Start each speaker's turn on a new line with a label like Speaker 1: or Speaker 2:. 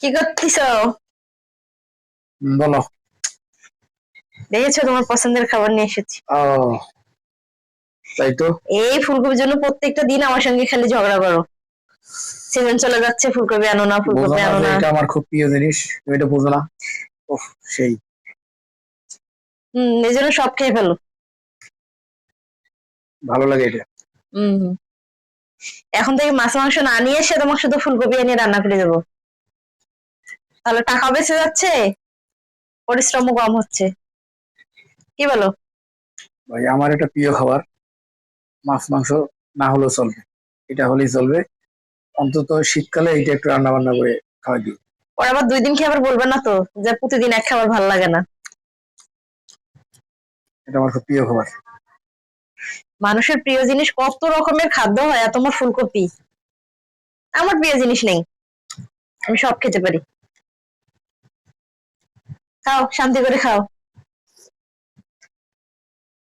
Speaker 1: কি করতেছো?
Speaker 2: বলো।
Speaker 1: দেখেছো, তোমার পছন্দের খাবার নিয়ে এসেছি।
Speaker 2: ও, তাই তো।
Speaker 1: এই ফুলকপির জন্য প্রত্যেকটা দিন আমার সঙ্গে খালি ঝগড়া করো। সিজন চলে যাচ্ছে, ফুলকপি আনো না,
Speaker 2: বোঝো
Speaker 1: ফুলকপি
Speaker 2: না
Speaker 1: আনো
Speaker 2: যে
Speaker 1: না।
Speaker 2: এটা আমার খুব প্রিয় জিনিস, তুমি এটা বোঝো না। ওহ, সেই
Speaker 1: এই জন্য সব খেয়ে ফেলো।
Speaker 2: ভালো লাগে এটা।
Speaker 1: হম। এখন থেকে মাছ মাংস না নিয়ে এসে তোমার শুধু ফুলকপি এনে রান্না করে দেবো। তাহলে টাকা বেঁচে যাচ্ছে, পরিশ্রমও কম হচ্ছে। কি বলো?
Speaker 2: ভাই, আমার এটা প্রিয় খাবার। মাছ মাংস না হলেও চলবে, এটা হলেই চলবে। অন্তত শীতকালে এটা একটু রান্না বান্না করে খাওয়াই দিই।
Speaker 1: পরে আবার 2 দিন খেয়ে আবার বলবে না তো যে প্রতিদিন এক খাবার ভালো লাগে না।
Speaker 2: এটা আমার খুব প্রিয় খাবার।
Speaker 1: মানুষের প্রিয় জিনিস কত রকমের খাদ্য হয়, আর তোমার ফুলকপি। আমার প্রিয় জিনিস নেই, আমি সব খেতে পারি। খাও, শান্তি করে খাও।